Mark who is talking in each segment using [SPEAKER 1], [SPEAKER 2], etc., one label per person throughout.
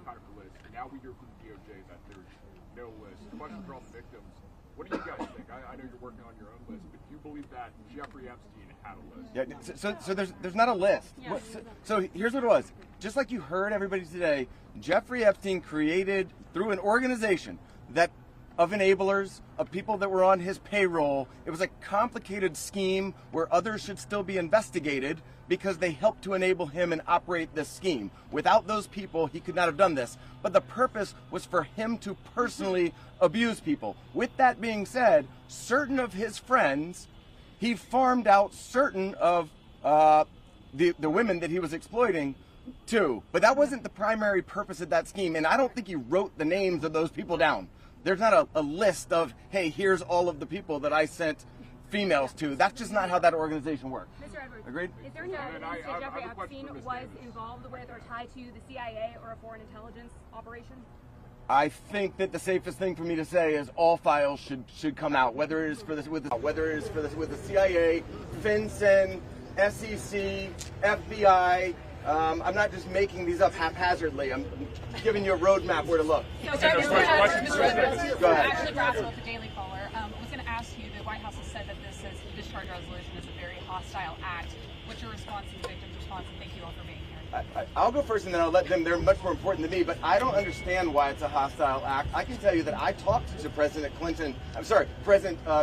[SPEAKER 1] kind of a list. Now we hear from the DOJ that there's no list. The question for all the victims, what do you guys think? I know you're working on your own list, but do you believe that Jeffrey Epstein had a list?
[SPEAKER 2] Yeah, so there's not a list.
[SPEAKER 3] Yeah.
[SPEAKER 2] So here's what it was. Just like you heard everybody today, Jeffrey Epstein created, through an organization that of enablers, of people that were on his payroll. It was a complicated scheme where others should still be investigated because they helped to enable him and operate this scheme. Without those people, he could not have done this. But the purpose was for him to personally abuse people. With that being said, certain of his friends, he farmed out certain of the women that he was exploiting too. But that wasn't the primary purpose of that scheme. And I don't think he wrote the names of those people down. There's not a list of, hey, here's all of the people that I sent females to. That's just not how that organization works.
[SPEAKER 3] Mr. Edwards,
[SPEAKER 2] Agreed?
[SPEAKER 3] is there any evidence that Jeffrey Epstein was involved with or tied to the CIA or a foreign intelligence operation?
[SPEAKER 2] I think that the safest thing for me to say is all files should come out, whether it is for this with the CIA, FinCEN, SEC, FBI. I'm not just making these up haphazardly. I'm giving you a roadmap where to look.
[SPEAKER 4] Go ahead.
[SPEAKER 2] Ashley
[SPEAKER 4] Braswell, the Daily Caller. I was going to ask you, the White House has said that this discharge resolution is a very hostile act. What's your response and the victim's response? And thank you all for being here.
[SPEAKER 2] I'll go first and then I'll let them. They're much more important than me, but I don't understand why it's a hostile act. I can tell you that I talked to President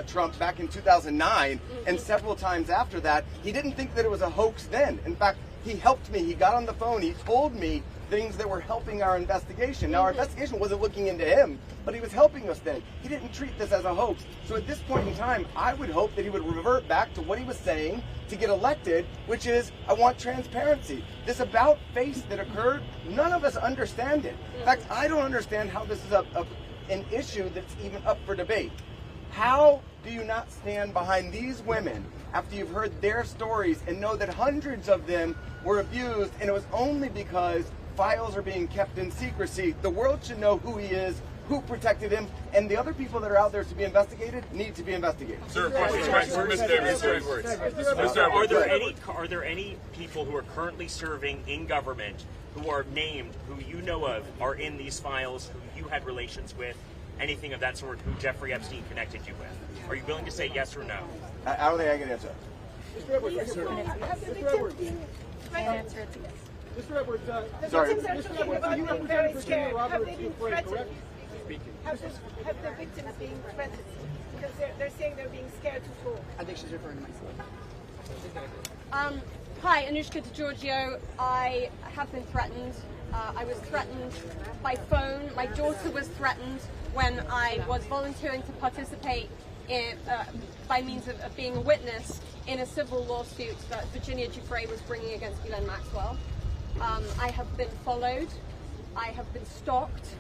[SPEAKER 2] Trump back in 2009, and several times after that. He didn't think that it was a hoax then. In fact, he helped me. He got on the phone. He told me things that were helping our investigation. Now, our investigation wasn't looking into him, but he was helping us then. He didn't treat this as a hoax. So at this point in time, I would hope that he would revert back to what he was saying to get elected, which is, I want transparency. This about face that occurred, none of us understand it. In fact, I don't understand how this is an issue that's even up for debate. How do you not stand behind these women after you've heard their stories and know that hundreds of them were abused, and it was only because files are being kept in secrecy? The world should know who he is, who protected him, and the other people that are out there to be investigated need to be investigated.
[SPEAKER 5] Sir, are there any people who are currently serving in government who are named, who you know of, are in these files, who you had relations with, anything of that sort, who Jeffrey Epstein connected you with? Are you willing to say yes or no?
[SPEAKER 2] I don't think I can answer.
[SPEAKER 6] Mr. Edwards, Mr. Edwards.
[SPEAKER 3] Answer it to yes.
[SPEAKER 6] Mr. Edwards,
[SPEAKER 2] Sorry.
[SPEAKER 6] Mr. Edwards, you represent Virginia Roberts Ukraine, correct?
[SPEAKER 7] Have the victims being threatened? Because they're saying they're being scared to talk.
[SPEAKER 6] I think she's referring to myself.
[SPEAKER 3] Hi, Anushka DeGiorgio. I have been threatened. I was threatened by phone. My daughter was threatened when I was volunteering to participate in, by means of being a witness in a civil lawsuit that Virginia Giuffre was bringing against Ghislaine Maxwell. I have been followed. I have been stalked.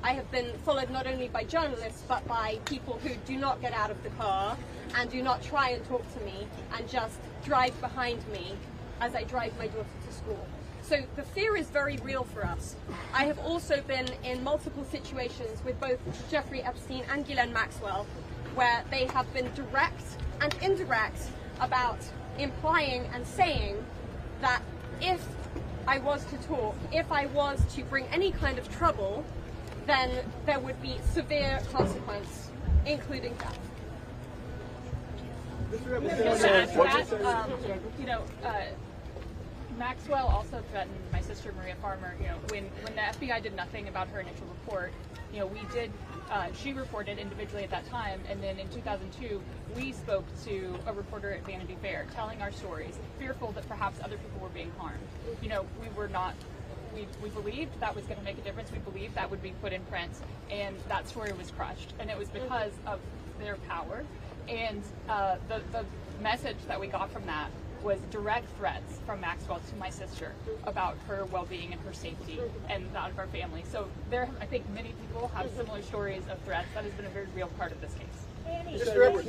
[SPEAKER 3] I have been followed not only by journalists, but by people who do not get out of the car and do not try and talk to me and just drive behind me as I drive my daughter to school. So the fear is very real for us. I have also been in multiple situations with both Jeffrey Epstein and Ghislaine Maxwell, where they have been direct and indirect about implying and saying that if I was to talk, if I was to bring any kind of trouble, then there would be severe consequence, including death.
[SPEAKER 4] Maxwell also threatened my sister Maria Farmer. When the FBI did nothing about her initial report, we did. She reported individually at that time, and then in 2002, we spoke to a reporter at Vanity Fair, telling our stories, fearful that perhaps other people were being harmed. We were not. We believed that was going to make a difference. We believed that would be put in print, and that story was crushed. And it was because of their power. And the message that we got from that was direct threats from Maxwell to my sister about her well-being and her safety and that of our family. So I think many people have similar stories of threats. That has been a very real part of this case.
[SPEAKER 2] Mr. Edwards,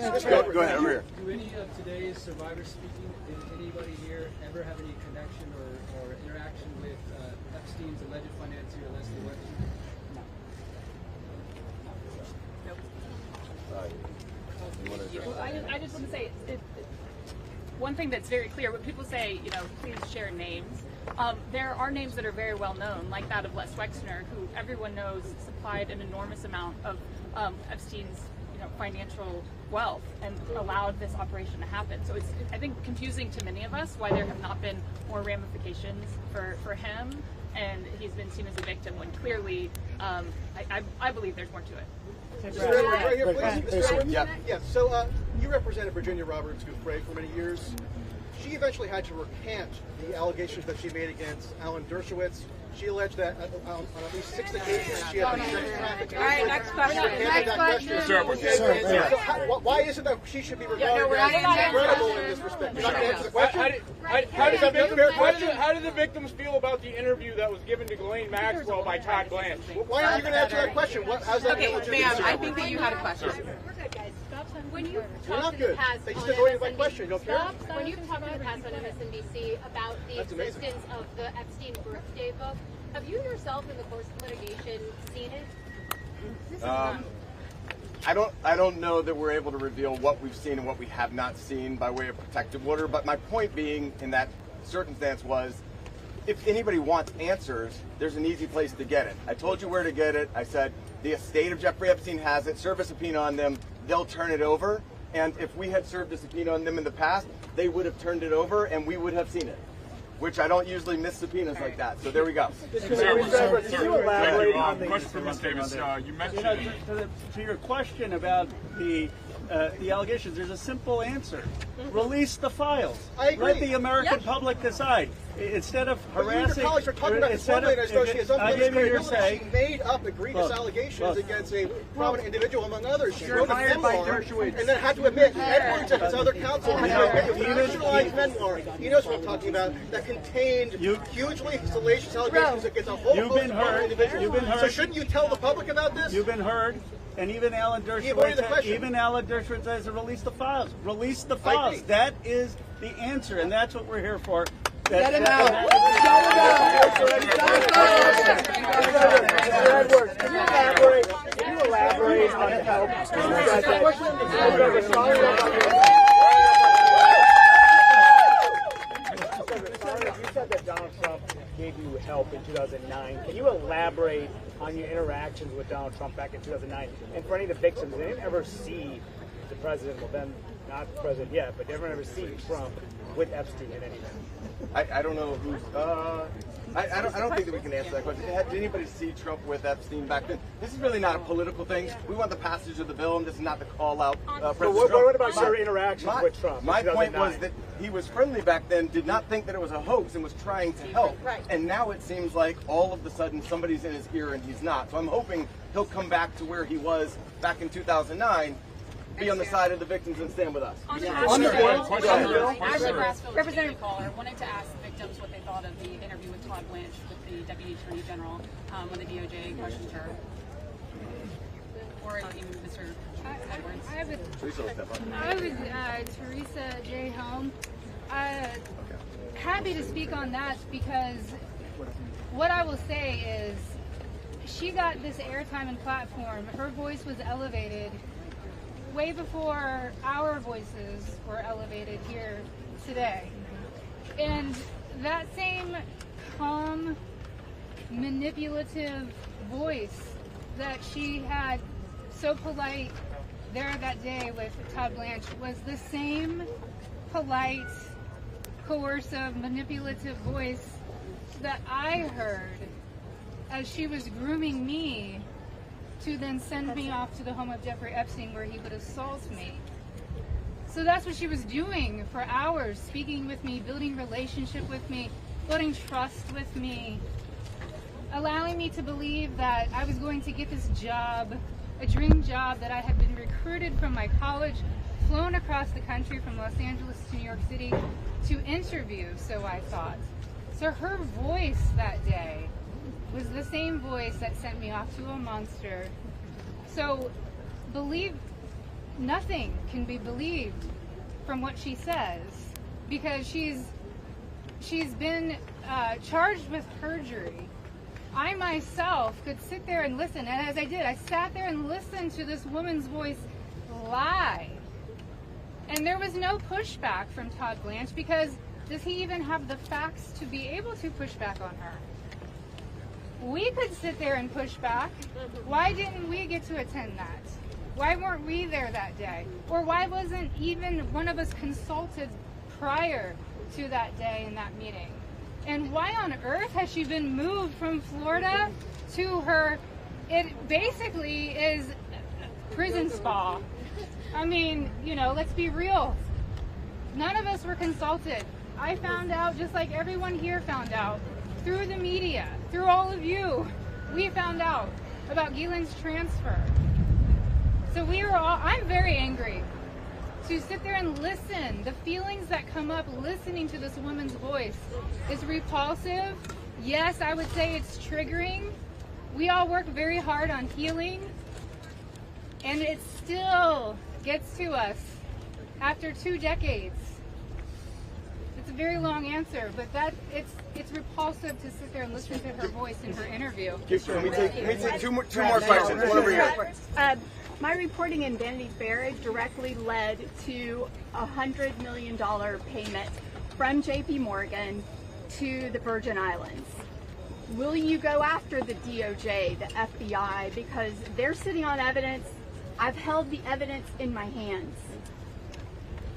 [SPEAKER 2] go ahead, over here.
[SPEAKER 8] Do any of today's survivors speaking, did anybody here ever have any connection or interaction with Epstein's alleged financier, Leslie Wexner?
[SPEAKER 4] Nope. I just want to say, one thing that's very clear, when people say, please share names, There are names that are very well known, like that of Les Wexner, who everyone knows supplied an enormous amount of Epstein's financial wealth and allowed this operation to happen. So it's, I think, confusing to many of us why there have not been more ramifications for him, and he's been seen as a victim when clearly I believe there's more to it.
[SPEAKER 6] Right here, please.
[SPEAKER 2] Yeah.
[SPEAKER 6] Yeah. So you represented Virginia Roberts Giuffre for many years. She eventually had to recant the allegations that she made against Alan Dershowitz. She alleged that on at least 6 occasions she had been sex trafficked.
[SPEAKER 3] All right, next question.
[SPEAKER 6] Why is it that she should be regarded as credible in this respect? You're not going to answer the question?
[SPEAKER 1] How did the victims feel about the interview that was given to Ghislaine Maxwell by Todd Blanche?
[SPEAKER 6] Why aren't you going to answer that question? How's that
[SPEAKER 9] Okay, ma'am, I think that you had a question.
[SPEAKER 10] When you've
[SPEAKER 6] You're
[SPEAKER 10] talked
[SPEAKER 6] not
[SPEAKER 10] in the
[SPEAKER 6] good.
[SPEAKER 10] past
[SPEAKER 6] They
[SPEAKER 10] on
[SPEAKER 6] just avoided my question. You don't care?
[SPEAKER 10] when you've talked in the past on MSNBC about the existence of the Epstein birthday book, have you yourself in the course of litigation seen it?
[SPEAKER 2] I don't know that we're able to reveal what we've seen and what we have not seen by way of protective order, but my point being in that circumstance was, if anybody wants answers, there's an easy place to get it. I told you where to get it. I said the estate of Jeffrey Epstein has it. Serve a subpoena on them. They'll turn it over. And if we had served a subpoena on them in the past, they would have turned it over and we would have seen it. Which I don't usually miss subpoenas like that. So there we go.
[SPEAKER 1] Question for Ms. Davis. You mentioned
[SPEAKER 11] to your question about the allegations, there's a simple answer. Release the files.
[SPEAKER 6] I agree.
[SPEAKER 11] Let the American public decide. Instead of harassing,
[SPEAKER 6] your colleagues are talking about this woman as though she has
[SPEAKER 11] I gave you your say.
[SPEAKER 6] She made up egregious allegations against a prominent individual, among others. She wrote a memoir and then had to admit, Edwards and his other counsel had to admit a fictionalized memoir. He knows what I'm talking about. That contained hugely salacious allegations against a whole host of prominent individuals.
[SPEAKER 11] You've been heard.
[SPEAKER 6] So shouldn't you tell the public about this?
[SPEAKER 11] You've been heard. And even Alan Dershowitz says, release the files. Release the files. That is the answer, and that's what we're here for.
[SPEAKER 9] Get him out.
[SPEAKER 6] Edwards, can you elaborate on how you said that Donald Trump gave you help in 2009. Can you elaborate on your interactions with Donald Trump back in 2009? And for any of the victims, did anyone ever see the president, well then not the president yet, but did everyone ever see Trump with Epstein in any way?
[SPEAKER 2] I don't know who's. I don't think that we can answer that question. Did anybody see Trump with Epstein back then? This is really not a political thing. We want the passage of the bill, and this is not the call out. President Trump.
[SPEAKER 6] What about your interactions with Trump?
[SPEAKER 2] My point was that he was friendly back then, did not think that it was a hoax, and was trying to help.
[SPEAKER 3] Right.
[SPEAKER 2] And now it seems like all of a sudden somebody's in his ear and he's not. So I'm hoping he'll come back to where he was back in 2009. Be on the side of the victims and stand with us.
[SPEAKER 4] Representative Caller wanted to ask the victims what they thought of the interview with Todd Blanche with the Deputy Attorney General when the DOJ questioned her. Or even Mr. Edwards.
[SPEAKER 12] I was Teresa J. Home. Happy to speak on that because what I will say is she got this airtime and platform. Her voice was elevated way before our voices were elevated here today. And that same calm, manipulative voice that she had so polite there that day with Todd Blanche was the same polite, coercive, manipulative voice that I heard as she was grooming me to then send me off to the home of Jeffrey Epstein where he would assault me. So that's what she was doing for hours, speaking with me, building relationship with me, building trust with me, allowing me to believe that I was going to get this job, a dream job that I had been recruited from my college, flown across the country from Los Angeles to New York City to interview, so I thought. So her voice that day was the same voice that sent me off to a monster. So nothing can be believed from what she says because she's been charged with perjury. I myself could sit there and listen, and as I did, I sat there and listened to this woman's voice lie. And there was no pushback from Todd Blanche because does he even have the facts to be able to push back on her? We could sit there and push back. Why didn't we get to attend that? Why weren't we there that day? Or why wasn't even one of us consulted prior to that day in that meeting? And why on earth has she been moved from Florida to her, it basically is prison spa. I mean, you know, let's be real. None of us were consulted. I found out, just like everyone here found out, through the media, through all of you. We found out about Ghislaine's transfer. So we were all, I'm very angry to sit there and listen. The feelings that come up listening to this woman's voice is repulsive. Yes, I would say it's triggering. We all work very hard on healing, and it still gets to us after 2 decades. It's a very long answer, but it's repulsive to sit there and listen to her voice in her interview.
[SPEAKER 2] Can we take two more questions? One over here.
[SPEAKER 13] My reporting in Vanity Fair directly led to a $100 million payment from JP Morgan to the Virgin Islands. Will you go after the DOJ, the FBI, because they're sitting on evidence? I've held the evidence in my hands.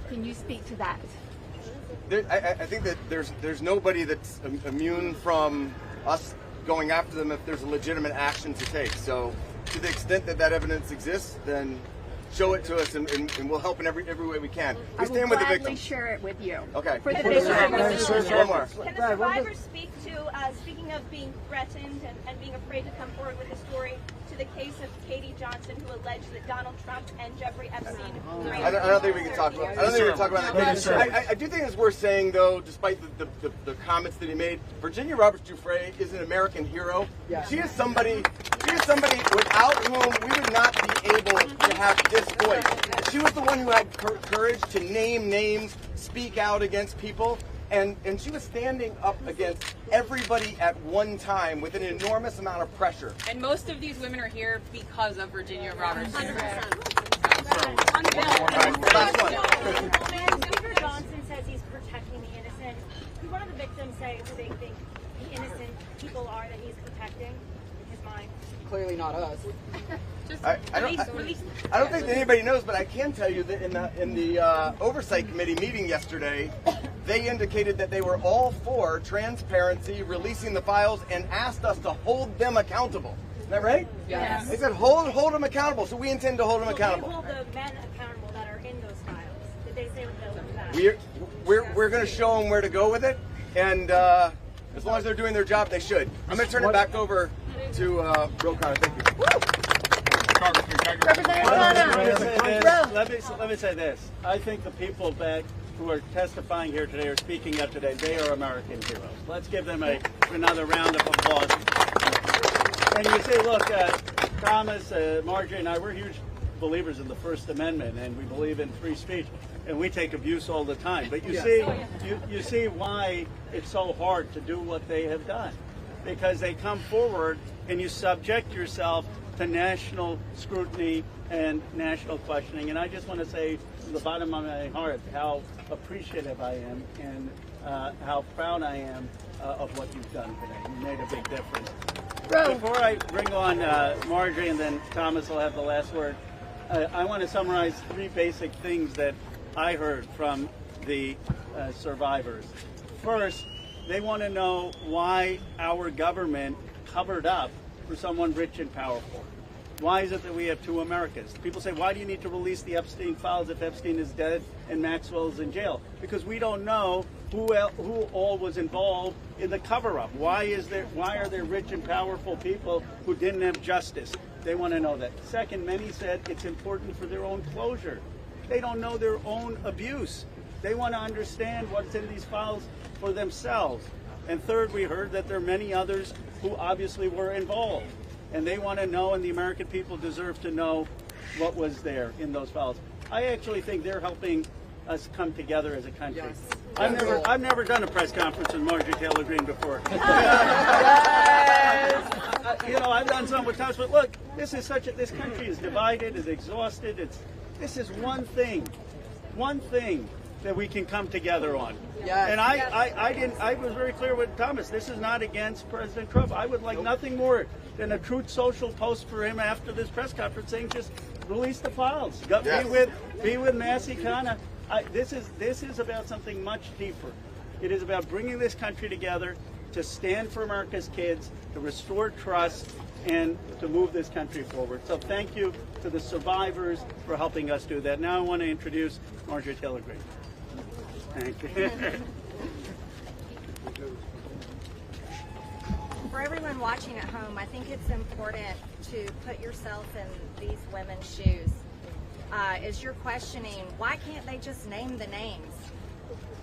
[SPEAKER 13] Can you speak to that?
[SPEAKER 2] I think that there's nobody that's immune from us going after them if there's a legitimate action to take. So to the extent that that evidence exists, then show it to us, and we'll help in every way we can. We stand with the victims.
[SPEAKER 13] I will gladly share it with you.
[SPEAKER 2] Okay.
[SPEAKER 13] For the victims.
[SPEAKER 2] One more.
[SPEAKER 14] Can the survivors speak to, speaking of being threatened and being afraid to come forward with a story, to the case of Katie Johnson, who alleged that Donald Trump and Jeffrey Epstein raped
[SPEAKER 2] I don't think we can talk about. I don't think we can talk about that. I do think it's worth saying, though, despite the comments that he made, Virginia Roberts Giuffre is an American hero. She is somebody without whom we would not be able to have this voice. She was the one who had courage to name names, speak out against people, and she was standing up against everybody at one time with an enormous amount of pressure.
[SPEAKER 9] And most of these women are here because of Virginia Roberts.
[SPEAKER 14] 100%. Speaker Johnson says he's protecting the innocent. Could one of the victims say who they think the innocent people are that he's protecting in his mind?
[SPEAKER 9] Clearly not us.
[SPEAKER 2] I don't think that anybody knows, but I can tell you that in the Oversight Committee meeting yesterday, they indicated that they were all for transparency, releasing the files, and asked us to hold them accountable. Is that right?
[SPEAKER 9] Yes.
[SPEAKER 2] They said hold them accountable, so we intend to hold them accountable.
[SPEAKER 14] They hold the men accountable that are in those files. Did they say what they'll do that?
[SPEAKER 2] We're going to show them where to go with it, and as long as they're doing their job, they should. I'm going to turn it back over to Bill Connor. Thank you.
[SPEAKER 11] Let me say this. I think the people who are testifying here today or speaking up today, they are American heroes. Let's give them another round of applause. And you say, look, Thomas, Marjorie, and I, we're huge believers in the First Amendment, and we believe in free speech, and we take abuse all the time. But you see why it's so hard to do what they have done, because they come forward and you subject yourself to national scrutiny and national questioning. And I just want to say from the bottom of my heart how appreciative I am and how proud I am of what you've done today. You made a big difference. Before I bring on Marjorie and then Thomas will have the last word, I want to summarize 3 basic things that I heard from the survivors. First, they want to know why our government covered up for someone rich and powerful. Why is it that we have 2 Americas? People say, why do you need to release the Epstein files if Epstein is dead and Maxwell is in jail? Because we don't know who all was involved in the cover-up. Why are there rich and powerful people who didn't have justice? They want to know that. Second, many said it's important for their own closure. They don't know their own abuse. They want to understand what's in these files for themselves. And third, we heard that there are many others who obviously were involved. And they want to know, and the American people deserve to know what was there in those files. I actually think they're helping us come together as a country. Yes. I've never done a press conference with Marjorie Taylor Greene before. I've done some with Thomas, but look, this country is divided, is exhausted. This is one thing that we can come together on.
[SPEAKER 2] Yes.
[SPEAKER 11] And I was very clear with Thomas. This is not against President Trump. I would like nothing more than a Truth Social post for him after this press conference saying just release the files.
[SPEAKER 2] Yes.
[SPEAKER 11] Be with Massey Kana. This is about something much deeper. It is about bringing this country together to stand for America's kids, to restore trust, and to move this country forward. So thank you to the survivors for helping us do that. Now I want to introduce Marjorie Taylor Greene. Thank you.
[SPEAKER 15] For everyone watching at home, I think it's important to put yourself in these women's shoes. As you're questioning, why can't they just name the names?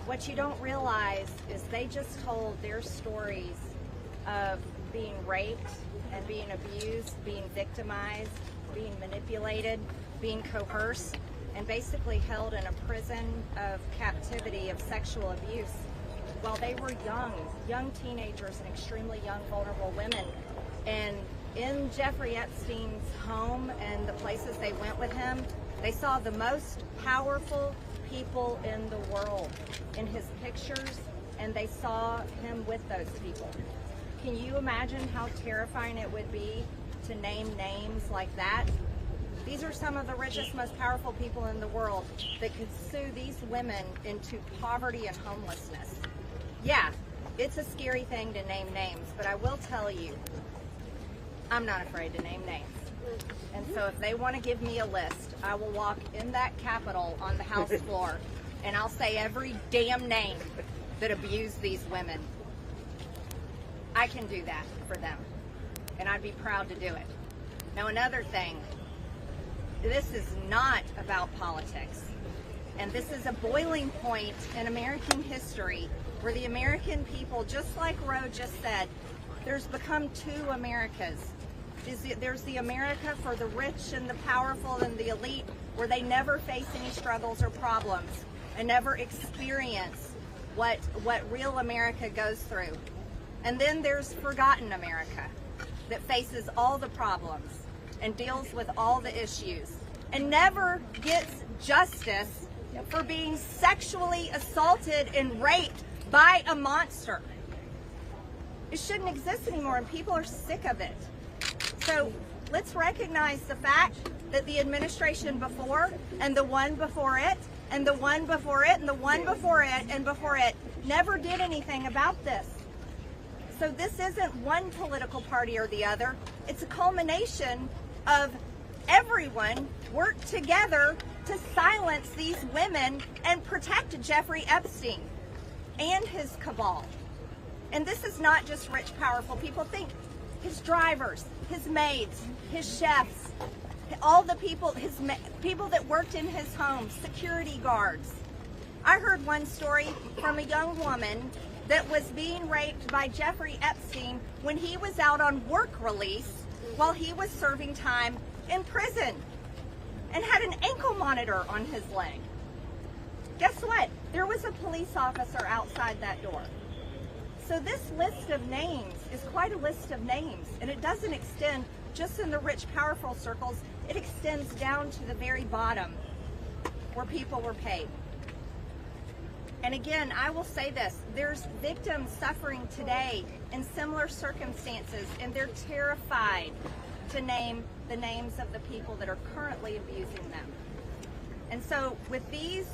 [SPEAKER 15] What you don't realize is they just told their stories of being raped and being abused, being victimized, being manipulated, being coerced, and basically held in a prison of captivity of sexual abuse while they were young teenagers and extremely young, vulnerable women. And in Jeffrey Epstein's home and the places they went with him, they saw the most powerful people in the world in his pictures, and they saw him with those people. Can you imagine how terrifying it would be to name names like that? These are some of the richest, most powerful people in the world that could sue these women into poverty and homelessness. Yeah, it's a scary thing to name names, but I will tell you, I'm not afraid to name names. And so if they want to give me a list, I will walk in that Capitol on the House floor and I'll say every damn name that abused these women. I can do that for them, and I'd be proud to do it. Now, another thing, this is not about politics, and this is a boiling point in American history where the American people, just like Roe just said, there's become two Americas. There's the America for the rich and the powerful and the elite, where they never face any struggles or problems and never experience what real America goes through. And then there's forgotten America that faces all the problems and deals with all the issues and never gets justice for being sexually assaulted and raped by a monster. It shouldn't exist anymore, and people are sick of it. So let's recognize the fact that the administration before and the one before it and the one before it and the one before it and before it never did anything about this. So this isn't one political party or the other. It's a culmination of everyone worked together to silence these women and protect Jeffrey Epstein and his cabal. And this is not just rich, powerful people. Think his drivers, his maids, his chefs, all the people, people that worked in his home, security guards. I heard one story from a young woman that was being raped by Jeffrey Epstein when he was out on work release while he was serving time in prison and had an ankle monitor on his leg. Guess what? There was a police officer outside that door. So this list of names is quite a list of names, and it doesn't extend just in the rich, powerful circles. It extends down to the very bottom where people were paid. And again, I will say this, there's victims suffering today in similar circumstances, and they're terrified to name the names of the people that are currently abusing them. And so with these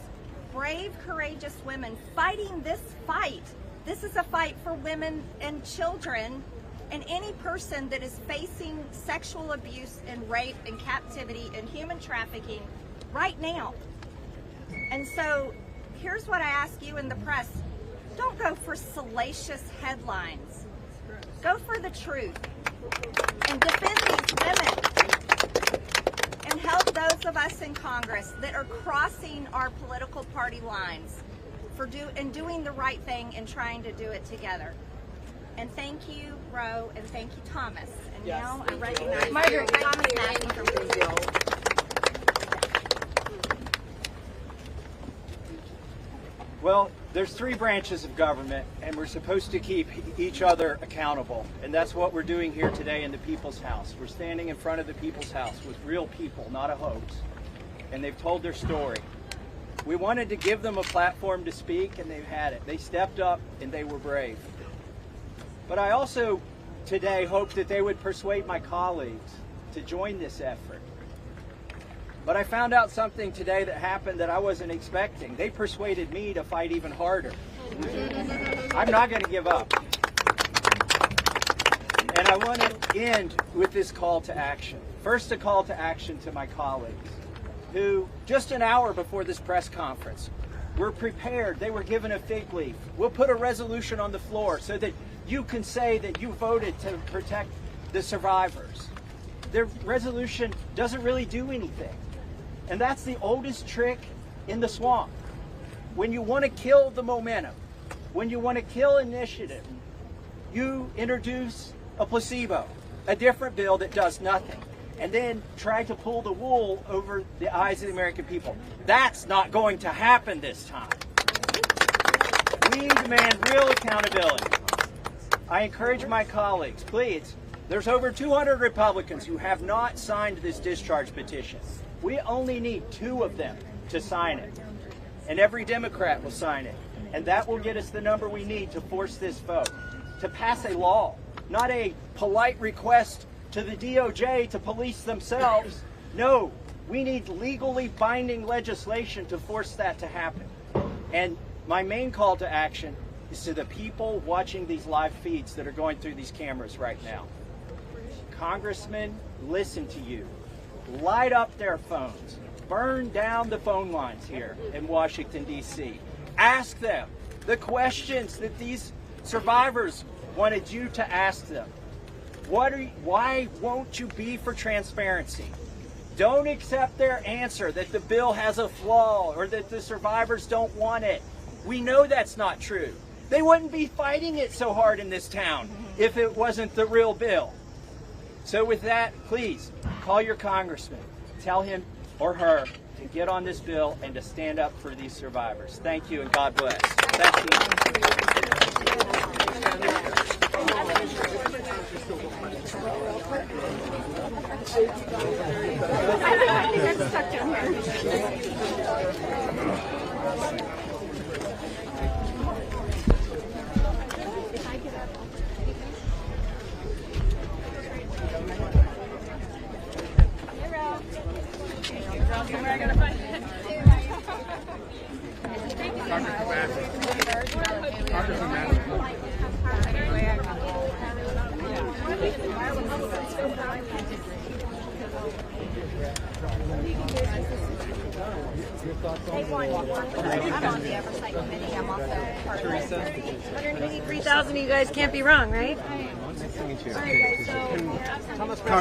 [SPEAKER 15] brave, courageous women fighting this fight, this is a fight for women and children and any person that is facing sexual abuse and rape and captivity and human trafficking right now. And so here's what I ask you in the press. Don't go for salacious headlines. Go for the truth and defend these women and help those of us in Congress that are crossing our political party lines for doing the right thing and trying to do it together. And thank you, Roe, and thank you, Thomas. And now I recognize
[SPEAKER 3] Margaret,
[SPEAKER 15] Thomas Massey from Brazil.
[SPEAKER 16] Well, there's three branches of government, and we're supposed to keep each other accountable. And that's what we're doing here today in the People's House. We're standing in front of the People's House with real people, not a hoax. And they've told their story. We wanted to give them a platform to speak, and they've had it. They stepped up, and they were brave. But I also today hope that they would persuade my colleagues to join this effort. But I found out something today that happened that I wasn't expecting. They persuaded me to fight even harder. I'm not going to give up. And I want to end with this call to action. First, a call to action to my colleagues, who just an hour before this press conference were prepared. They were given a fig leaf. We'll put a resolution on the floor so that you can say that you voted to protect the survivors. Their resolution doesn't really do anything. And that's the oldest trick in the swamp. When you want to kill the momentum, when you want to kill initiative, you introduce a placebo, a different bill that does nothing, and then try to pull the wool over the eyes of the American people. That's not going to happen this time. We demand real accountability. I encourage my colleagues, please, there's over 200 Republicans who have not signed this discharge petition. We only need 2 of them to sign it, and every Democrat will sign it. And that will get us the number we need to force this vote, to pass a law, not a polite request to the DOJ to police themselves. No, we need legally binding legislation to force that to happen. And my main call to action is to the people watching these live feeds that are going through these cameras right now. Congressmen, listen to you. Light up their phones. Burn down the phone lines here in Washington, D.C. Ask them the questions that these survivors wanted you to ask them. Why won't you be for transparency? Don't accept their answer that the bill has a flaw or that the survivors don't want it. We know that's not true. They wouldn't be fighting it so hard in this town if it wasn't the real bill. So with that, please call your congressman. Tell him or her to get on this bill and to stand up for these survivors. Thank you and God bless. Thank you.
[SPEAKER 13] I think I'm stuck down here.
[SPEAKER 15] I'm on the oversight committee. I'm also part of it. 183,000 of you guys can't be wrong, right?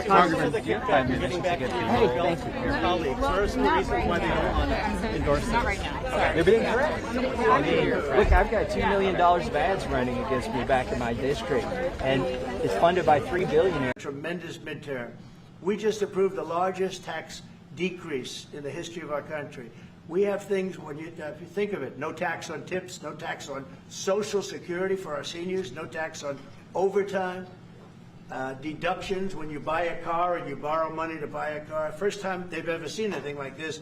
[SPEAKER 16] Congressman, do you have 5 minutes to get your colleagues? What are some reasons why they don't want to endorse this?
[SPEAKER 9] Not right now.
[SPEAKER 17] They've been incorrect. Look, I've got $2 million of ads running against me back in my district, and it's funded by 3 billionaires.
[SPEAKER 18] Tremendous midterm. We just approved the largest tax decrease in the history of our country. We have things, if you think of it, no tax on tips, no tax on Social Security for our seniors, no tax on overtime, deductions when you buy a car and you borrow money to buy a car. First time they've ever seen anything like this.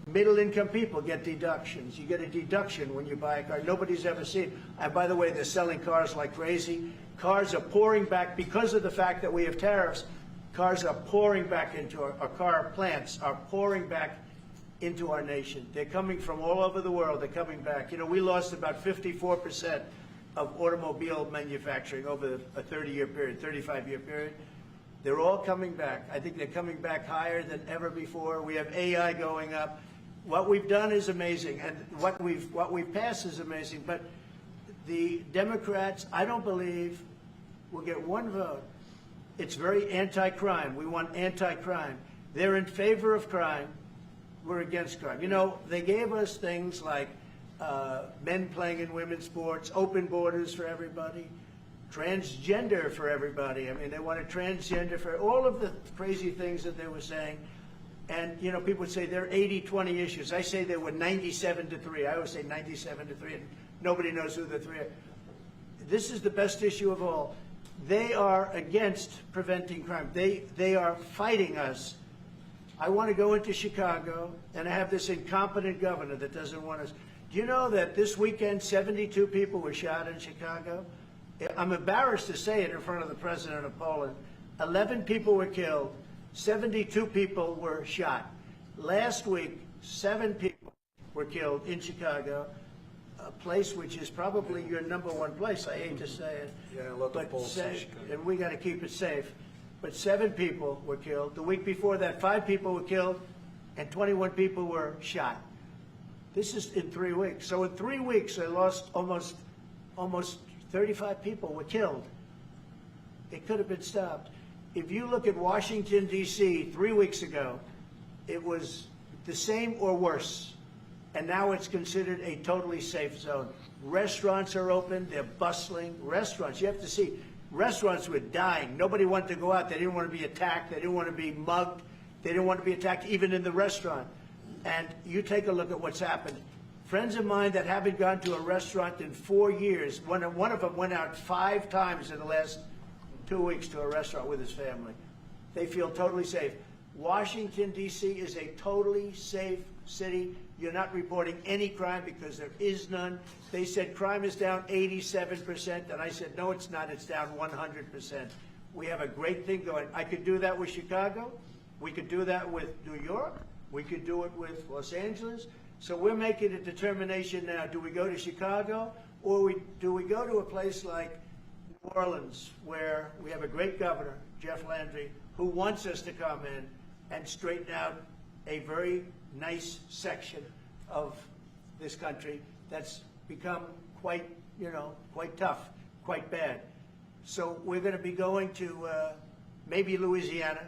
[SPEAKER 18] Middle-income people get deductions. You get a deduction when you buy a car. Nobody's ever seen. And by the way, they're selling cars like crazy. Cars are pouring back because of the fact that we have tariffs. Cars are pouring back into our car plants are pouring back into our nation. They're coming from all over the world. They're coming back. You know, we lost about 54% of automobile manufacturing over a 30-year period, 35-year period. They're all coming back. I think they're coming back higher than ever before. We have AI going up. What we've done is amazing, and what we've passed is amazing. But the Democrats, I don't believe, will get one vote. It's very anti-crime. We want anti-crime. They're in favor of crime. We're against crime. You know, they gave us things like men playing in women's sports, open borders for everybody, transgender for everybody. I mean, they wanted transgender for all of the crazy things that they were saying. And, you know, people would say they're 80-20 issues. I say they were 97-3. I always say 97-3, and nobody knows who the 3 are. This is the best issue of all. They are against preventing crime. They are fighting us I want to go into Chicago, and I have this incompetent governor that doesn't want us. Do you know that this weekend 72 people were shot in Chicago? I'm embarrassed to say it in front of the president of Poland. 11 people were killed, 72 people were shot. Last week, 7 people were killed in Chicago, a place which is probably your #1 place. I hate to say it.
[SPEAKER 19] Yeah, let the polls say Chicago.
[SPEAKER 18] And we got to keep it safe. But 7 people were killed. The week before that, 5 people were killed, and 21 people were shot. This is in 3 weeks. So in 3 weeks, I lost almost 35 people were killed. It could have been stopped. If you look at Washington, D.C., 3 weeks ago, it was the same or worse. And now it's considered a totally safe zone. Restaurants are open. They're bustling. Restaurants, you have to see, restaurants were dying. Nobody wanted to go out. They didn't want to be attacked. They didn't want to be mugged. They didn't want to be attacked even in the restaurant. And you take a look at what's happened. Friends of mine that haven't gone to a restaurant in 4 years, one of them went out 5 times in the last 2 weeks to a restaurant with his family. They feel totally safe. Washington, D.C. is a totally safe city. You're not reporting any crime because there is none. They said crime is down 87%, and I said, no, it's not. It's down 100%. We have a great thing going. I could do that with Chicago. We could do that with New York. We could do it with Los Angeles. So we're making a determination now. Do we go to Chicago, or do we go to a place like New Orleans, where we have a great governor, Jeff Landry, who wants us to come in and straighten out a very nice section of this country that's become quite tough, quite bad. So we're going to be going to maybe Louisiana,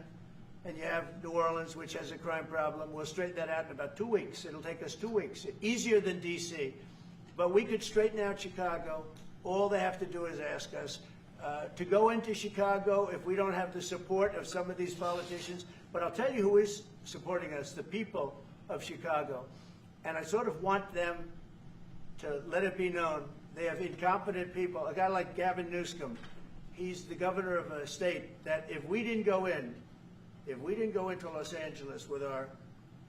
[SPEAKER 18] and you have New Orleans, which has a crime problem. We'll straighten that out in about 2 weeks. It'll take us 2 weeks, easier than D.C. But we could straighten out Chicago. All they have to do is ask us to go into Chicago if we don't have the support of some of these politicians. But I'll tell you who is supporting us, the people of Chicago. And I sort of want them to let it be known. They have incompetent people. A guy like Gavin Newsom, he's the governor of a state that if we didn't go into Los Angeles with our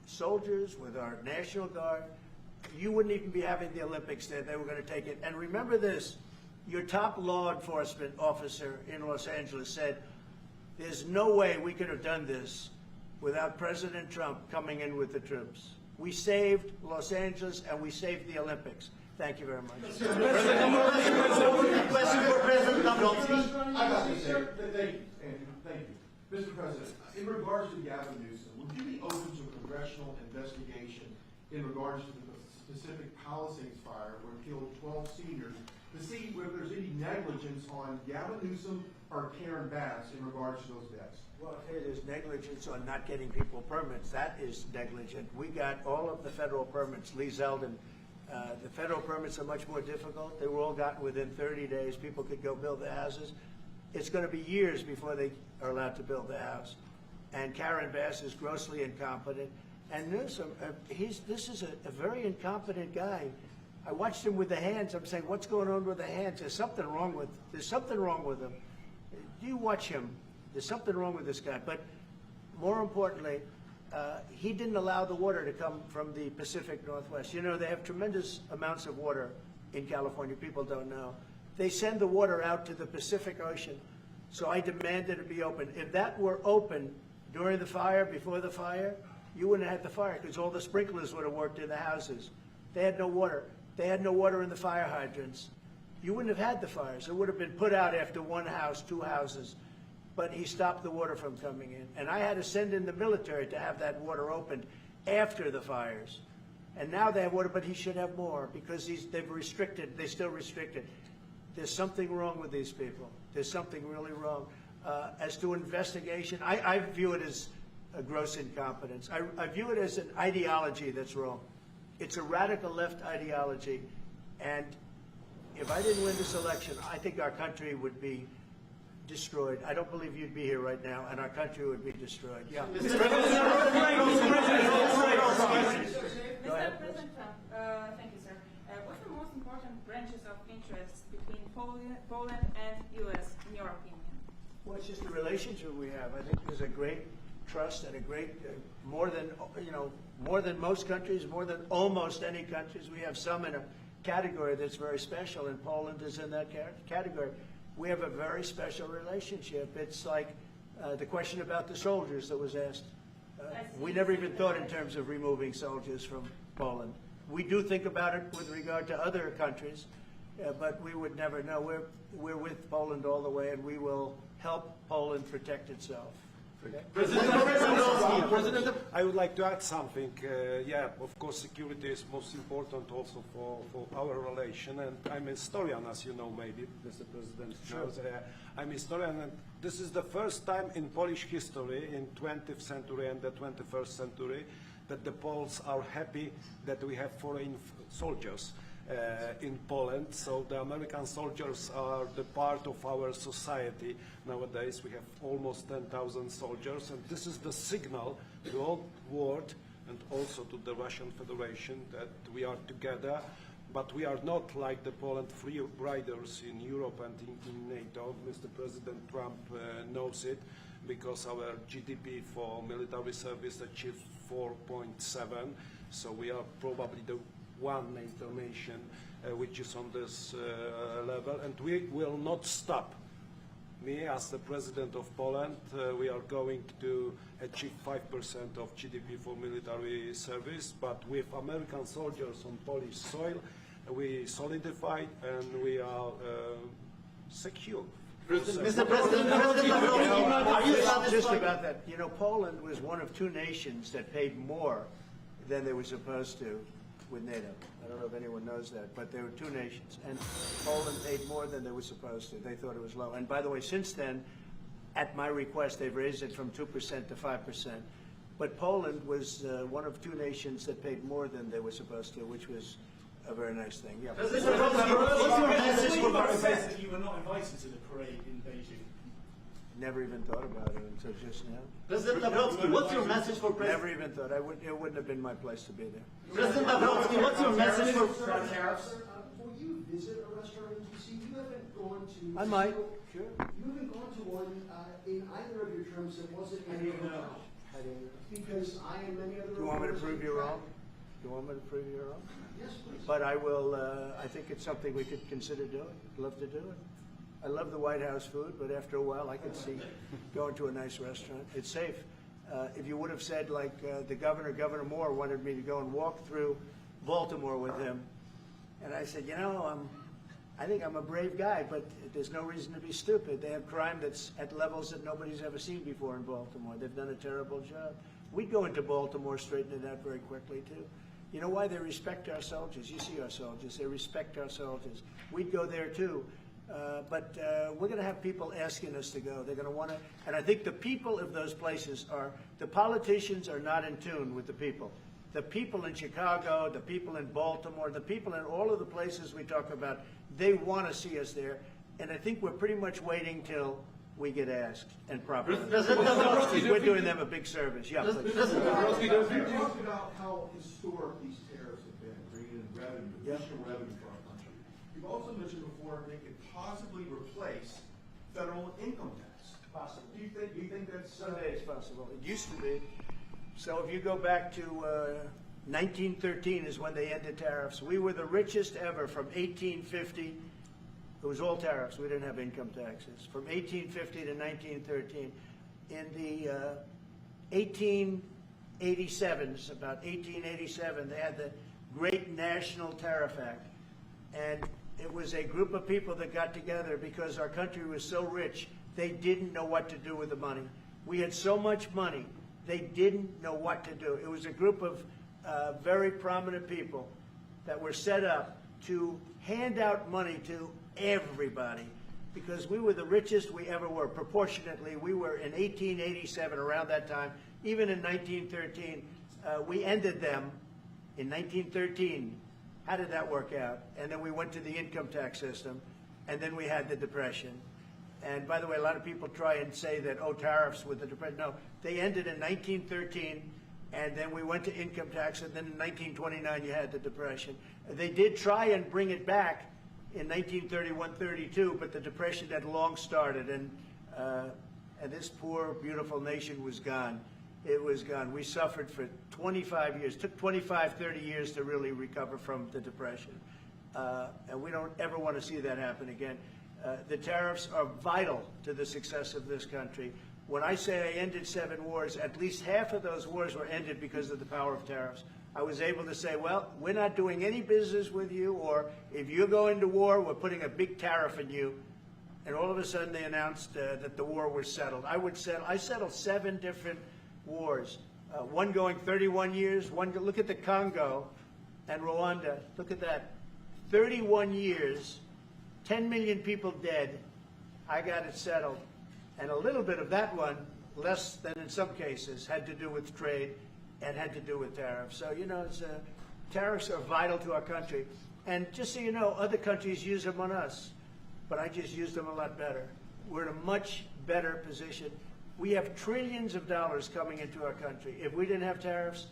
[SPEAKER 18] soldiers, with our National Guard, you wouldn't even be having the Olympics there. They were going to take it. And remember this, your top law enforcement officer in Los Angeles said, there's no way we could have done this without President Trump coming in with the troops. We saved Los Angeles and we saved the Olympics. Thank you very much.
[SPEAKER 19] Question for President Trump.
[SPEAKER 20] Thank you. Mr. President, in regards to Gavin Newsom, would you be open to a congressional investigation in regards to the specific Palisades fire where it killed 12 seniors to see whether there's any negligence on Gavin Newsom or Karen Bass in regards to those deaths?
[SPEAKER 18] Well, I'll tell you, there's negligence on not getting people permits. That is negligent. We got all of the federal permits. Lee Zeldin, the federal permits are much more difficult. They were all gotten within 30 days. People could go build their houses. It's going to be years before they are allowed to build their house. And Karen Bass is grossly incompetent. And Newsom, this is a very incompetent guy. I watched him with the hands. I'm saying, what's going on with the hands? There's something wrong with him. You watch him. There's something wrong with this guy. But more importantly, he didn't allow the water to come from the Pacific Northwest. You know, they have tremendous amounts of water in California. People don't know. They send the water out to the Pacific Ocean. So I demanded it be open. If that were open during the fire, before the fire, you wouldn't have had the fire because all the sprinklers would have worked in the houses. They had no water. They had no water in the fire hydrants. You wouldn't have had the fires. It would have been put out after one house, 2 houses. But he stopped the water from coming in. And I had to send in the military to have that water opened after the fires. And now they have water, but he should have more because they've restricted, they still restricted. There's something wrong with these people. There's something really wrong. As to investigation, I view it as a gross incompetence. I view it as an ideology that's wrong. It's a radical left ideology. And if I didn't win this election, I think our country would be destroyed. I don't believe you'd be here right now, and our country would be destroyed. Yeah.
[SPEAKER 21] Mr. President Trump, thank you, sir. What's the most important branches of interest between Poland and U.S., in your opinion?
[SPEAKER 18] Well, it's just the relationship we have. I think there's a great trust and a great, more than most countries, more than almost any countries. We have some in a category that's very special, and Poland is in that category. We have a very special relationship. It's like the question about the soldiers that was asked. We never even thought in terms of removing soldiers from Poland. We do think about it with regard to other countries, but we would never know. We're with Poland all the way, and we will help Poland protect itself.
[SPEAKER 5] President, I would like to add something. Yeah, of course, security is most important also for our relation. And I'm a historian, as you know, maybe, Mr. President knows. I'm a historian, and this is the first time in Polish history, in 20th century and the 21st century, that the Poles are happy that we have foreign soldiers in Poland. So the American soldiers are the part of our society. Nowadays we have almost 10,000 soldiers, and this is the signal to the whole world and also to the Russian Federation that we are together. But we are not like the Poland free riders in Europe and in NATO. Mr. President Trump knows it, because our GDP for military service achieved 4.7. So we are probably the one NATO nation which is on this level, and we will not stop. Me, as the President of Poland, we are going to achieve 5% of GDP for military service, but with American soldiers on Polish soil, we solidify and we are secure.
[SPEAKER 18] Mr. President, just about that. You know, Poland was one of two nations that paid more than they were supposed to with NATO. I don't know if anyone knows that, but there were two nations, and Poland paid more than they were supposed to. They thought it was low. And by the way, since then, at my request, they've raised it from 2% to 5%. But Poland was one of two nations that paid more than they were supposed to, which was a very nice thing. Yeah.
[SPEAKER 22] What's your message for that you were not invited to the parade in Beijing?
[SPEAKER 18] Never even thought about it until just now.
[SPEAKER 22] President Nawrocki, what's your message for President?
[SPEAKER 18] Never even thought. It wouldn't have been my place to be there.
[SPEAKER 22] President Nawrocki, what's your message for
[SPEAKER 19] tariffs? Will you visit a restaurant in D.C.? You haven't gone to.
[SPEAKER 18] I might. Sure.
[SPEAKER 19] You haven't gone to one in either of your terms that wasn't in your house. Because I and many other.
[SPEAKER 18] Do you want me to prove you wrong? Do you want me to prove you wrong?
[SPEAKER 19] Yes, please.
[SPEAKER 18] But I will. I think it's something we could consider doing. I'd love to do it. I love the White House food, but after a while, I could see going to a nice restaurant. It's safe. If you would have said, like the governor, Governor Moore, wanted me to go and walk through Baltimore with him, and I said, you know, I think I'm a brave guy, but there's no reason to be stupid. They have crime that's at levels that nobody's ever seen before in Baltimore. They've done a terrible job. We'd go into Baltimore, straighten it out very quickly, too. You know why? They respect our soldiers. You see our soldiers. They respect our soldiers. We'd go there, too. But we're going to have people asking us to go. They're going to want to, and I think the people of those places are, the politicians are not in tune with the people. The people in Chicago, the people in Baltimore, the people in all of the places we talk about, they want to see us there. And I think we're pretty much waiting till we get asked and properly. We're doing them a big service. Yeah, please.
[SPEAKER 20] You talked about how historic these tariffs have been, bringing in revenue, additional revenue for our country. You've also mentioned before they could possibly replace federal income tax.
[SPEAKER 18] Possible.
[SPEAKER 20] Do you think that's
[SPEAKER 18] Someday it's possible. It used to be. So if you go back to 1913 is when they ended tariffs. We were the richest ever from 1850. It was all tariffs. We didn't have income taxes. From 1850 to 1913. In the 1887s, about 1887, they had the Great National Tariff Act. And it was a group of people that got together because our country was so rich, they didn't know what to do with the money. We had so much money, they didn't know what to do. It was a group of very prominent people that were set up to hand out money to everybody because we were the richest we ever were. Proportionately, we were in 1887, around that time, even in 1913. We ended them in 1913. How did that work out? And then we went to the income tax system, and then we had the Depression. And by the way, a lot of people try and say that, oh, tariffs with the Depression. No, they ended in 1913, and then we went to income tax, and then in 1929 you had the Depression. They did try and bring it back in 1931-32, but the Depression had long started, and this poor, beautiful nation was gone. it was gone. We suffered for 25 years. It took 25, 30 years to really recover from the Depression. And we don't ever want to see that happen again. The tariffs are vital to the success of this country. When I say I ended 7 wars, at least half of those wars were ended because of the power of tariffs. I was able to say, well, we're not doing any business with you, or if you're going to war, we're putting a big tariff on you. And all of a sudden they announced that the war was settled. I settled 7 different wars, one going 31 years, look at the Congo and Rwanda, look at that, 31 years, 10 million people dead, I got it settled. And a little bit of that one, less than in some cases, had to do with trade and had to do with tariffs. So, you know, tariffs are vital to our country. And just so you know, other countries use them on us, but I just use them a lot better. We're in a much better position. We have trillions of dollars coming into our country. If we didn't have tariffs,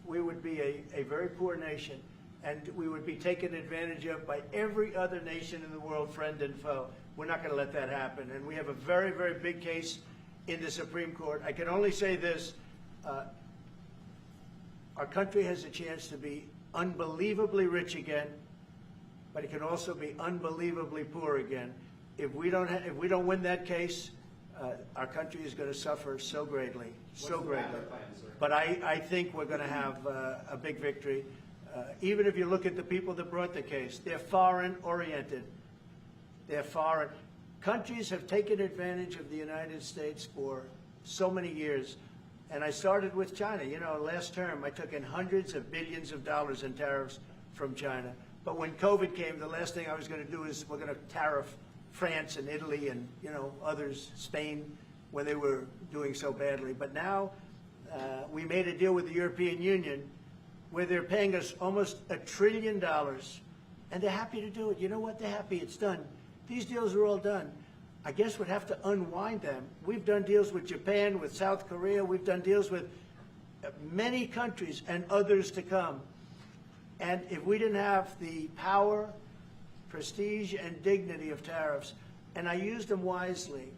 [SPEAKER 18] we would be a very poor nation, and we would be taken advantage of by every other nation in the world, friend and foe. We're not going to let that happen. And we have a very, very big case in the Supreme Court. I can only say this. Our country has a chance to be unbelievably rich again, but it can also be unbelievably poor again. If we don't win that case, our country is going to suffer so greatly, so greatly. But I think we're going to have a big victory. Even if you look at the people that brought the case, they're foreign-oriented. They're foreign. Countries have taken advantage of the United States for so many years. And I started with China. You know, last term, I took in hundreds of billions of dollars in tariffs from China. But when COVID came, the last thing I was going to do is we're going to tariff France and Italy and, you know, others, Spain, when they were doing so badly. But now we made a deal with the European Union where they're paying us almost $1 trillion, and they're happy to do it. You know what? They're happy. It's done. These deals are all done. I guess we'd have to unwind them. We've done deals with Japan, with South Korea. We've done deals with many countries and others to come. And if we didn't have the power, prestige, and dignity of tariffs, and I used them wisely,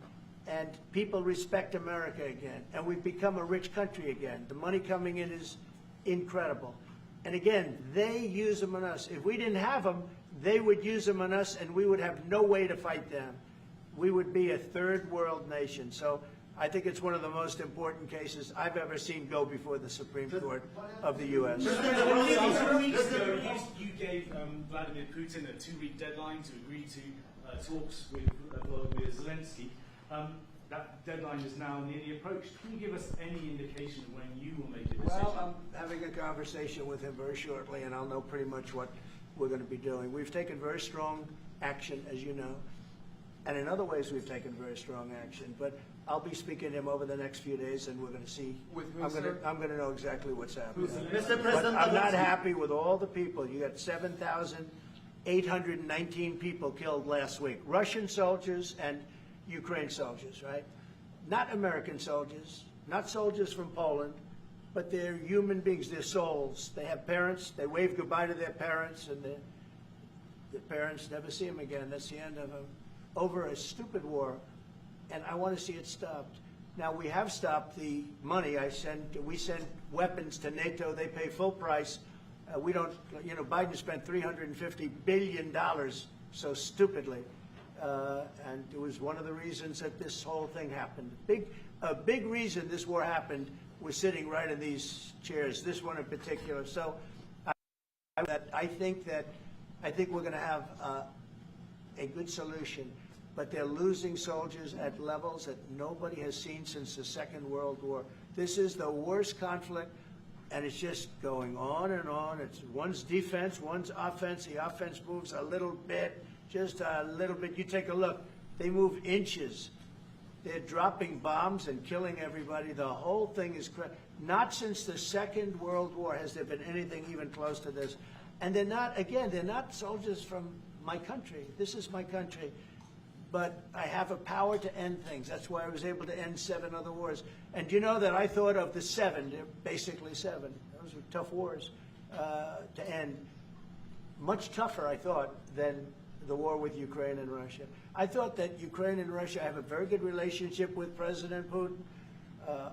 [SPEAKER 18] and people respect America again, and we've become a rich country again. The money coming in is incredible. And again, they use them on us. If we didn't have them, they would use them on us, and we would have no way to fight them. We would be a third world nation. So I think it's one of the most important cases I've ever seen go before the Supreme Court of the U.S.
[SPEAKER 22] 2 weeks ago, you gave Vladimir Putin a 2-week deadline to agree to talks with Volodymyr Zelensky. That deadline is now nearly approached. Can you give us any indication when you will make a decision?
[SPEAKER 18] Well, I'm having a conversation with him very shortly, and I'll know pretty much what we're going to be doing. We've taken very strong action, as you know, and in other ways we've taken very strong action. But I'll be speaking to him over the next few days, and we're going to see. I'm going to know exactly what's happening.
[SPEAKER 16] Mr. President,
[SPEAKER 18] but I'm not happy with all the people. You got 7,819 people killed last week. Russian soldiers and Ukraine soldiers, right? Not American soldiers, not soldiers from Poland, but they're human beings, they're souls. They have parents, they wave goodbye to their parents, and their parents never see them again. That's the end of them. Over a stupid war, and I want to see it stopped. Now, we have stopped the money. We send weapons to NATO. They pay full price. We don't, you know, Biden spent $350 billion so stupidly. And it was one of the reasons that this whole thing happened. A big reason this war happened was sitting right in these chairs, this one in particular. So I think we're going to have a good solution, but they're losing soldiers at levels that nobody has seen since the Second World War. This is the worst conflict, and it's just going on and on. It's one's defense, one's offense. The offense moves a little bit. Just a little bit. You take a look. They move inches. They're dropping bombs and killing everybody. The whole thing is crazy. Not since the Second World War has there been anything even close to this. And they're not, again, they're not soldiers from my country. This is my country. But I have a power to end things. That's why I was able to end 7 other wars. And you know that I thought of the 7, they're basically 7. Those were tough wars to end. Much tougher, I thought, than the war with Ukraine and Russia. I thought that Ukraine and Russia have a very good relationship with President Putin.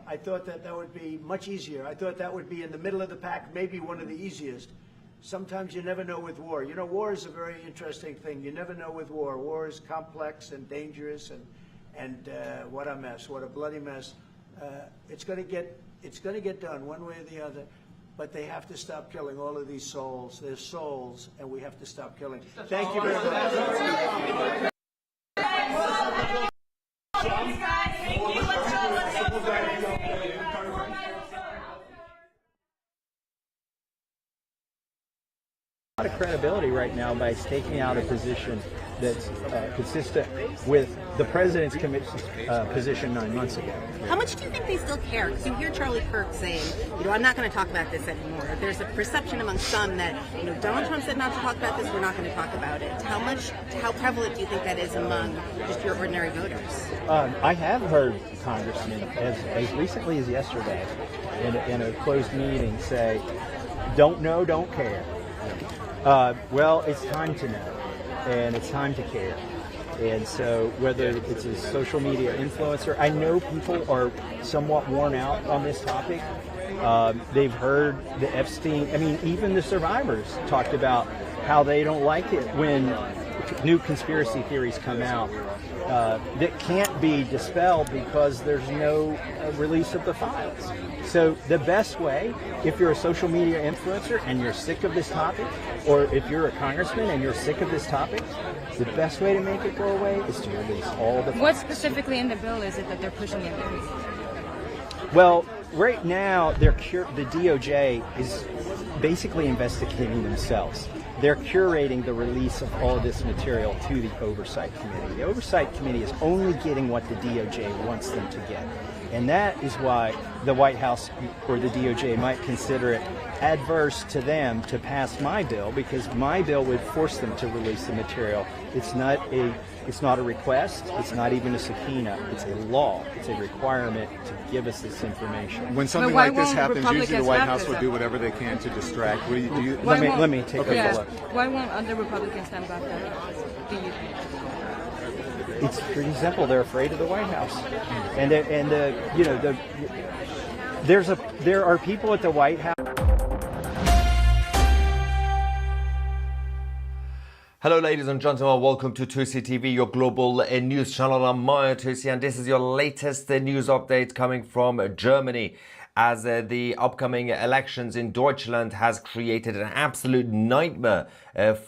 [SPEAKER 18] I thought that would be much easier. I thought that would be in the middle of the pack, maybe one of the easiest. Sometimes you never know with war. You know, war is a very interesting thing. You never know with war. War is complex and dangerous, and what a mess, what a bloody mess. It's going to get done one way or the other. But they have to stop killing all of these souls. They're souls, and we have to stop killing. Thank you very much.
[SPEAKER 17] A lot of credibility right now by staking out a position that's consistent with the president's position 9 months ago.
[SPEAKER 7] How much do you think they still care? Because you hear Charlie Kirk saying, I'm not going to talk about this anymore. There's a perception among some that, Donald Trump said not to talk about this, we're not going to talk about it. How prevalent do you think that is among just your ordinary voters?
[SPEAKER 17] I have heard congressmen, as recently as yesterday, in a closed meeting say, don't know, don't care. Well, it's time to know, and it's time to care. And so whether it's a social media influencer, I know people are somewhat worn out on this topic. They've heard the Epstein, even the survivors talked about how they don't like it when new conspiracy theories come out that can't be dispelled because there's no release of the files. So the best way, if you're a social media influencer and you're sick of this topic, or if you're a congressman and you're sick of this topic, the best way to make it go away is to release all the files.
[SPEAKER 12] What specifically in the bill is it that they're pushing it?
[SPEAKER 17] Well, right now, the DOJ is basically investigating themselves. They're curating the release of all of this material to the Oversight Committee. The Oversight Committee is only getting what the DOJ wants them to get. And that is why the White House or the DOJ might consider it adverse to them to pass my bill, because my bill would force them to release the material. It's not a request. It's not even a subpoena. It's a law. It's a requirement to give us this information.
[SPEAKER 8] When something like this happens, usually the White House will do whatever they can to distract.
[SPEAKER 17] Let me take a look.
[SPEAKER 12] Why won't other Republicans stand back up? Do you think?
[SPEAKER 17] It's pretty simple. They're afraid of the White House, there are people at the White House.
[SPEAKER 23] Hello, ladies and gentlemen. Welcome to Tusi TV, your global news channel. I'm Maya Tusi, and this is your latest news update coming from Germany, as the upcoming elections in Deutschland has created an absolute nightmare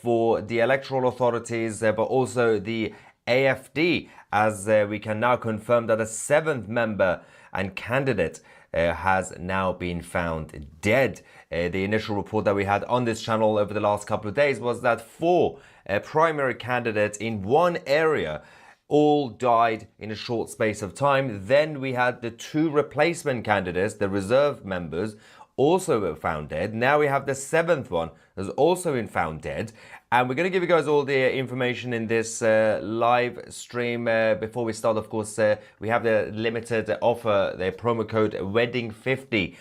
[SPEAKER 23] for the electoral authorities, but also the AfD, as we can now confirm that a seventh member and candidate has now been found dead. The initial report that we had on this channel over the last couple of days was that 4 primary candidates in one area all died in a short space of time. Then we had the 2 replacement candidates, the reserve members, also found dead. Now we have the 7th one has also been found dead. And we're going to give you guys all the information in this live stream. Before we start, of course, we have the limited offer, the promo code WEDDING50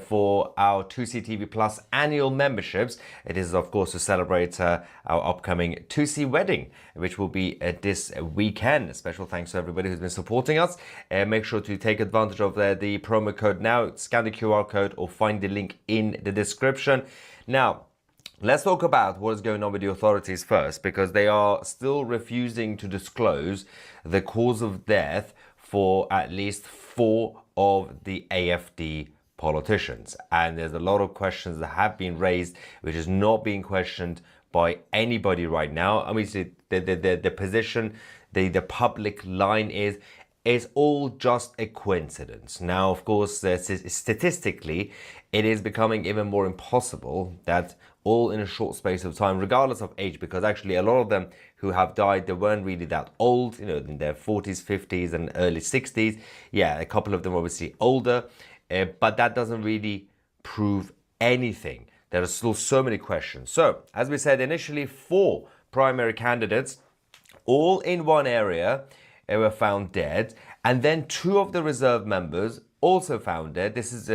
[SPEAKER 23] for our 2CTV Plus annual memberships. It is, of course, to celebrate our upcoming 2C wedding, which will be this weekend. Special thanks to everybody who's been supporting us. Make sure to take advantage of the promo code now. Scan the QR code or find the link in the description. Now, let's talk about what is going on with the authorities first, because they are still refusing to disclose the cause of death for at least 4 of the AfD politicians. And there's a lot of questions that have been raised, which is not being questioned by anybody right now. I mean, the position, the public line is all just a coincidence. Now, of course, statistically, it is becoming even more impossible that all in a short space of time, regardless of age, because actually a lot of them who have died, they weren't really that old, in their 40s, 50s and early 60s. Yeah, a couple of them obviously older, but that doesn't really prove anything. There are still so many questions. So, as we said, initially 4 primary candidates, all in one area, were found dead, and then 2 of the reserve members also found dead. This is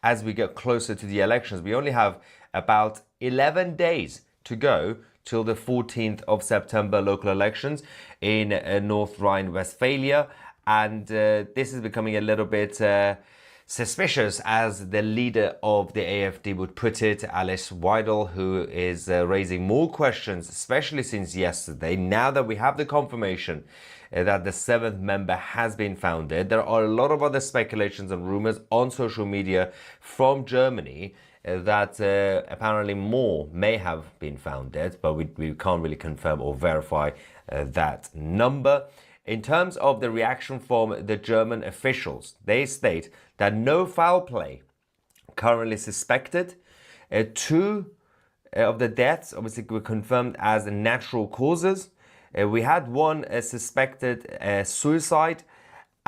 [SPEAKER 23] as we get closer to the elections. We only have about 11 days to go till the 14th of September local elections in North Rhine-Westphalia. And this is becoming a little bit suspicious, as the leader of the AFD would put it, Alice Weidel, who is raising more questions, especially since yesterday. Now that we have the confirmation that the 7th member has been founded, there are a lot of other speculations and rumors on social media from Germany that apparently more may have been founded, but we can't really confirm or verify that number. In terms of the reaction from the German officials, they state that no foul play currently suspected. 2 of the deaths obviously were confirmed as natural causes. We had 1 suspected suicide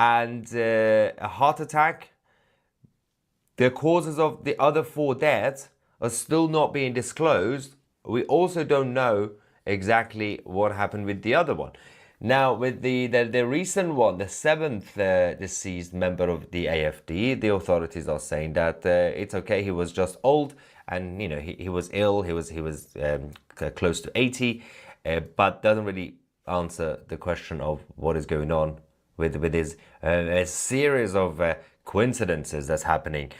[SPEAKER 23] and a heart attack. The causes of the other 4 deaths are still not being disclosed. We also don't know exactly what happened with the other one. Now, with the recent one, the 7th deceased member of the AFD, the authorities are saying that it's okay. He was just old, and he was ill. He was close to 80, but doesn't really answer the question of what is going on with his a series of coincidences that's happening.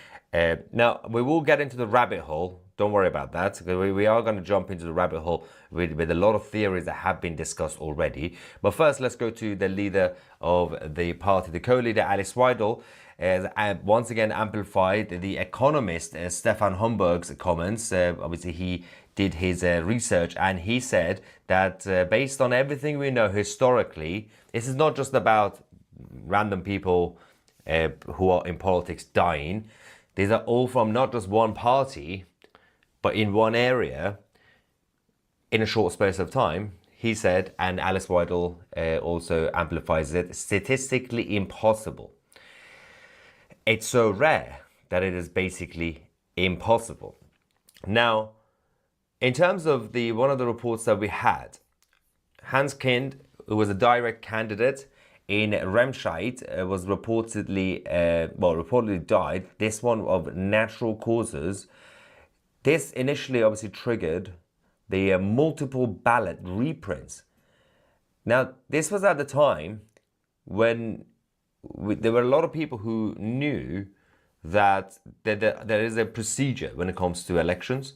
[SPEAKER 23] Now, we will get into the rabbit hole. Don't worry about that. We are going to jump into the rabbit hole with a lot of theories that have been discussed already. But first, let's go to the leader of the party, the co-leader, Alice Weidel, once again amplified the economist Stefan Homburg's comments. Obviously, he did his research, and he said that based on everything we know historically, this is not just about random people who are in politics dying. These are all from not just one party, but in one area, in a short space of time. He said, and Alice Weidel also amplifies it, statistically impossible. It's so rare that it is basically impossible. Now, in terms of one of the reports that we had, Hans Kind, who was a direct candidate in Remscheid, was reportedly died. This one of natural causes. This initially obviously triggered the multiple ballot reprints. Now, this was at the time when there were a lot of people who knew that there is a procedure when it comes to elections.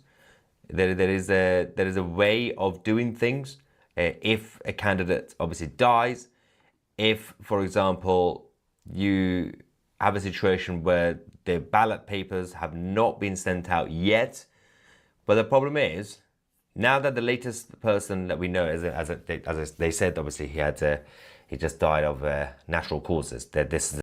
[SPEAKER 23] There is a way of doing things. If a candidate obviously dies, if, for example, you have a situation where the ballot papers have not been sent out yet. But the problem is, now that the latest person that we know, as they said, obviously he just died of natural causes. That this is